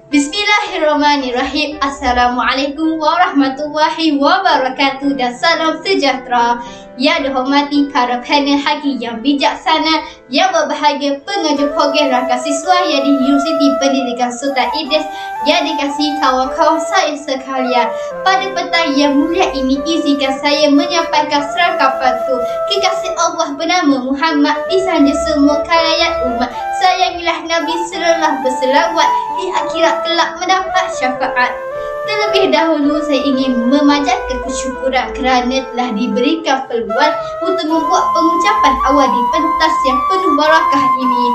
Bismillahirrahmanirrahim. Assalamualaikum warahmatullahi wabarakatuh dan salam sejahtera. Yang dihormati para panel hakim yang bijaksana, yang berbahagia pengajar program rangka siswa yang di Universiti Pendidikan Sultan Idris, yang dikasihi kawan-kawan saya sekalian. Pada petang yang mulia ini, izinkan saya menyampaikan serangkapanku. Kekasih Allah bernama Muhammad disanja semua kalangan umat. Sayangilah Nabi sallallahu berselawat, di akhirat kelak mendapat syafaat. Terlebih dahulu saya ingin memanjatkan kesyukuran kerana telah diberikan peluang untuk membuat pengucapan awal di pentas yang penuh barakah ini.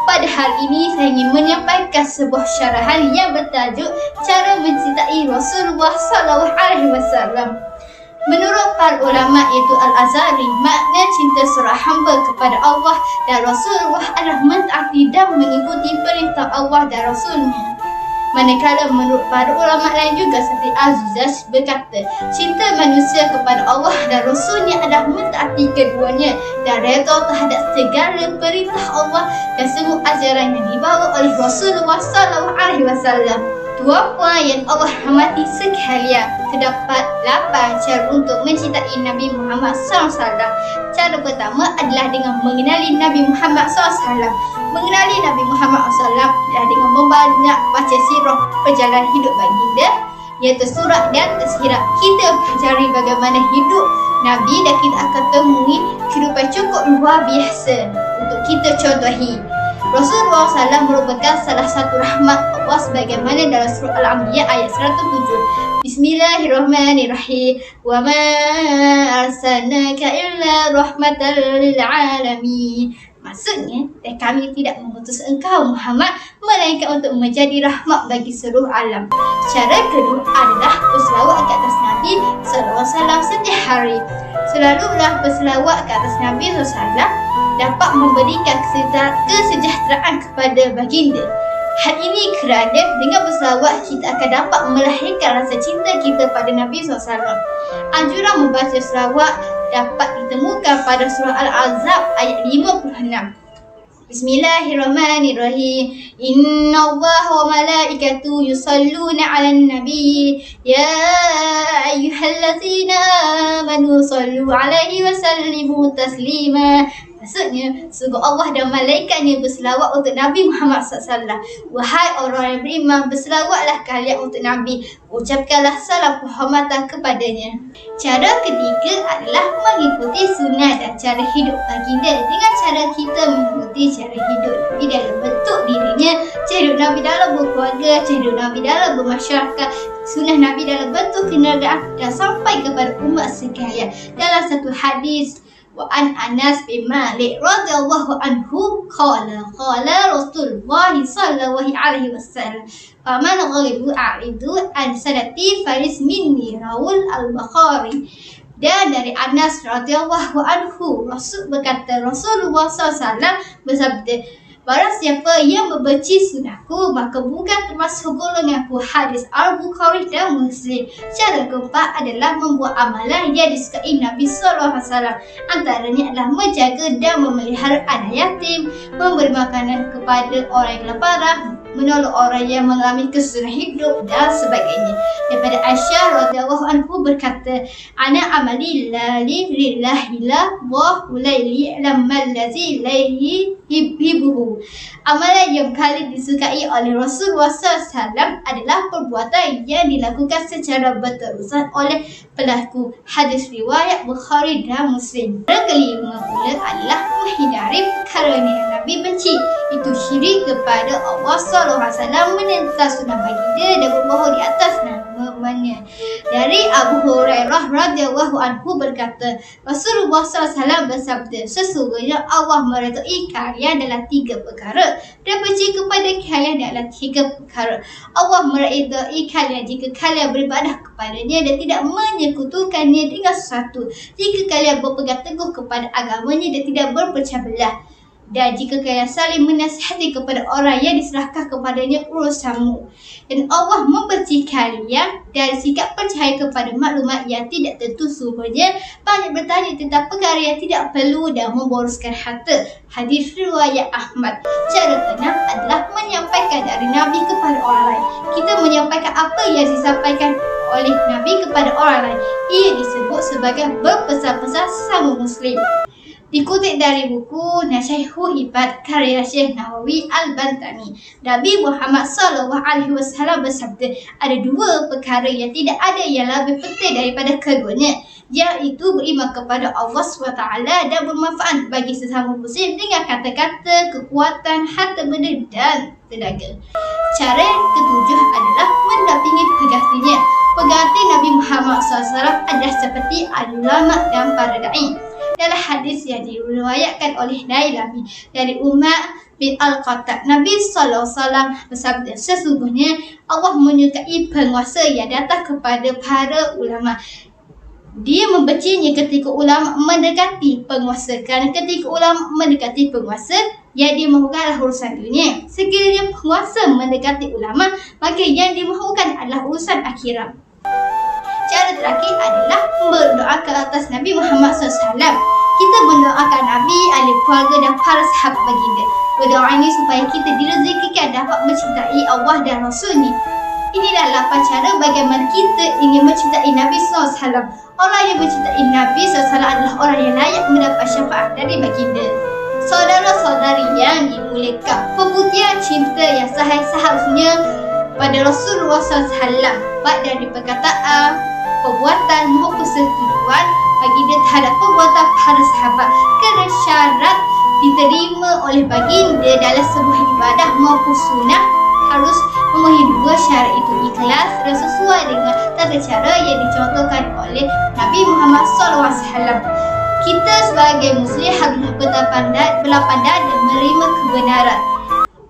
Pada hal ini saya ingin menyampaikan sebuah syarahan yang bertajuk Cara Mencintai Rasulullah SAW. Menurut para ulama iaitu Al-Azhari, makna cinta seorang hamba kepada Allah dan Rasulullah adalah mentaati dan mengikuti perintah Allah dan Rasulnya. Manakala menurut para ulama lain juga seperti Az-Zujaj berkata, cinta manusia kepada Allah dan Rasulnya adalah mentaati keduanya dan redha terhadap segala perintah Allah dan semua ajaran yang dibawa oleh Rasulullah SAW. Tuan-puan yang Allah rahmati sekalian, terdapat 8 cara untuk mencintai Nabi Muhammad SAW. Cara pertama adalah dengan mengenali Nabi Muhammad SAW. Mengenali Nabi Muhammad SAW adalah dengan membanyak baca sirah perjalanan hidup baginda, iaitu surat dan tazkirah. Kita pelajari bagaimana hidup Nabi dan kita akan temui kehidupan cukup luar biasa untuk kita contohi. Rasulullah SAW merupakan salah satu rahmat Allah sebagaimana dalam surah Al-Anbiya ayat 107. Bismillahirrahmanirrahim. Wa ma arsalnaka illa rahmatan lil alamin. Maksudnya, kami tidak mengutus engkau Muhammad melainkan untuk menjadi rahmat bagi seluruh alam. Cara kedua adalah berselawat ke atas Nabi SAW setiap hari. Selalulah berselawat ke atas Nabi SAW dapat memberikan kesejahteraan kepada baginda. Hal ini kerana dengan berselawat kita akan dapat melahirkan rasa cinta kita pada Nabi SAW. Anjuran membaca selawat dapat ditemukan pada surah Al-Ahzab ayat 56. Bismillahirrahmanirrahim. Inna Allah wa malaikatu yusalluna ala nabi. Ya ayyuhallazina amanu sallu alaihi wa sallimu taslima. Maksudnya, sungguh Allah dan malaikatnya berselawat untuk Nabi Muhammad SAW. Wahai orang yang beriman, berselawatlah kalian untuk Nabi. Ucapkanlah salam penghormatan kepadanya. Cara ketiga adalah mengikuti sunnah dan cara hidup baginda. Dengan cara kita mengikuti cara hidup Nabi dalam bentuk dirinya, cara hidup Nabi dalam berkeluarga, cara hidup Nabi dalam bermasyarakat, sunnah Nabi dalam bentuk kenegaraan dan sampai kepada umat sekalian. Dalam satu hadis, wa an Anas bin Malik radhiyallahu anhu qala Rasulullah sallallahu alaihi wasallam faman ghalibu a'ridu an sanati faris minni rawul al-Bukhari. Dan dari Anas radhiyallahu anhu Rasul berkata, Rasulullah SAW bersabda, barang siapa yang membenci sunnahku maka bukan termasuk golonganku. Hadis Al-Bukhari dan Muslim. Cara keempat adalah membuat amalan yang disukai Nabi SAW. Antaranya adalah menjaga dan memelihara anak yatim, memberi makanan kepada orang yang kelaparan, menolong orang yang mengalami kesusahan hidup dan sebagainya. Daripada Aisyah radhiyallahu anhu berkata, ana amali lillahi la wa ulaili lamma allazi ilaihi hibuhu. Amalan yang paling disukai oleh Rasulullah SAW adalah perbuatan yang dilakukan secara berterusan oleh pelaku. Hadis riwayat Bukhari dan Muslim. Yang kelima pula adalah menghindari perkara yang Nabi benci, itu syirik kepada Allah SAW, menentang sunnah baginda dan berbohong di atas nama-Nya. Dari Abu Hurairah radhiyallahu anhu berkata, Rasulullah SAW bersabda, sesungguhnya Allah meredai kalian dalam 3 perkara dan benci kepada kalian dalam 3 perkara. Allah meredai kalian jika kalian beribadah kepadanya dan tidak menyekutukannya dengan sesuatu, jika kalian berpegang teguh kepada agamanya dan tidak berpecah belah. Dan jika kalian saling menasihati kepada orang yang diserahkan kepadanya urusanmu. Dan Allah membenci kalian dari sikap percaya kepada maklumat yang tidak tentu sumbernya, banyak bertanya tentang perkara yang tidak perlu dan memboroskan harta. Hadis riwayat Ahmad. Cara tenang adalah menyampaikan dari Nabi kepada orang lain. Kita menyampaikan apa yang disampaikan oleh Nabi kepada orang lain. Ia disebut sebagai berpesan-pesan sesama Muslim. Dikutip dari buku Nasihatul Ibad karya Syekh Nawawi Al-Bantani, Nabi Muhammad SAW bersabda, ada dua perkara yang tidak ada yang lebih penting daripada keduanya, iaitu beriman kepada Allah SWT dan bermanfaat bagi sesama Muslim dengan kata-kata, kekuatan, harta benda dan tenaga. Cara ketujuh adalah mendampingi penggantinya. Pengganti Nabi Muhammad SAW adalah seperti ulama dan para da'i. Dalam hadis yang diriwayatkan oleh Nailami dari Umar bin Al-Khattab, Nabi SAW bersabda, sesungguhnya Allah menyukai penguasa yang datang kepada para ulama. Dia membencinya ketika ulama mendekati penguasa, kerana ketika ulama mendekati penguasa, yang dimahukanlah urusan dunia. Sekiranya penguasa mendekati ulama, maka yang dimahukan adalah urusan akhirat. Cara terakhir adalah berdoa ke atas Nabi Muhammad SAW. Kita mendoakan Nabi, ahli keluarga dan para sahabat baginda. Berdoa ini supaya kita direzekikan dapat mencintai Allah dan Rasul-Nya. Inilah 8 cara bagaimana kita ingin mencintai Nabi SAW. Orang yang mencintai Nabi SAW adalah orang yang layak mendapat syafaat dari baginda. Saudara-saudari yang dimuliakan, pembuktian cinta yang sahih seharusnya pada Rasulullah SAW, baik dari perkataan, perbuatan maupun setujuan baginda terhadap perbuatan para sahabat, kerana syarat diterima oleh baginda dalam sebuah ibadah maupun sunnah harus memenuhi dua syarat itu, ikhlas dan sesuai dengan tata cara yang dicontohkan oleh Nabi Muhammad SAW. Kita sebagai Muslim haruslah berlapandai dan menerima kebenaran.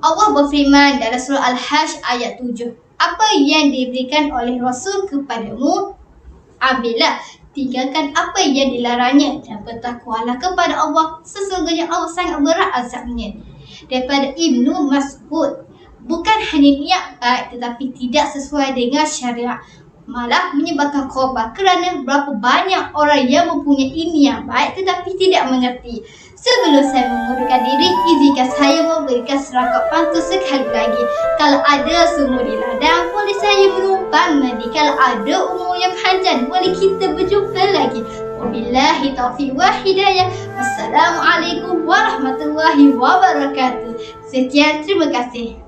Allah berfirman dalam surah Al-Hajj ayat 7, apa yang diberikan oleh Rasul kepadamu, ambillah, tinggalkan apa yang dilarangnya dan bertakwalah kepada Allah, sesungguhnya Allah sangat berat azabnya. Daripada Ibnu Mas'ud, bukan hanya niat baik tetapi tidak sesuai dengan syariat, malah menyebabkan korban, kerana berapa banyak orang yang mempunyai niat baik tetapi tidak mengerti. Sebelum saya mengundurkan diri, izinkan saya memberikan serangkap pantun sekali lagi. Kalau ada sumur di ladang, boleh saya menumpang mandi. Kalau ada umur yang panjang, boleh kita berjumpa lagi. Wabillahi taufiq wa hidayah. Wassalamualaikum warahmatullahi wabarakatuh. Sekian, terima kasih.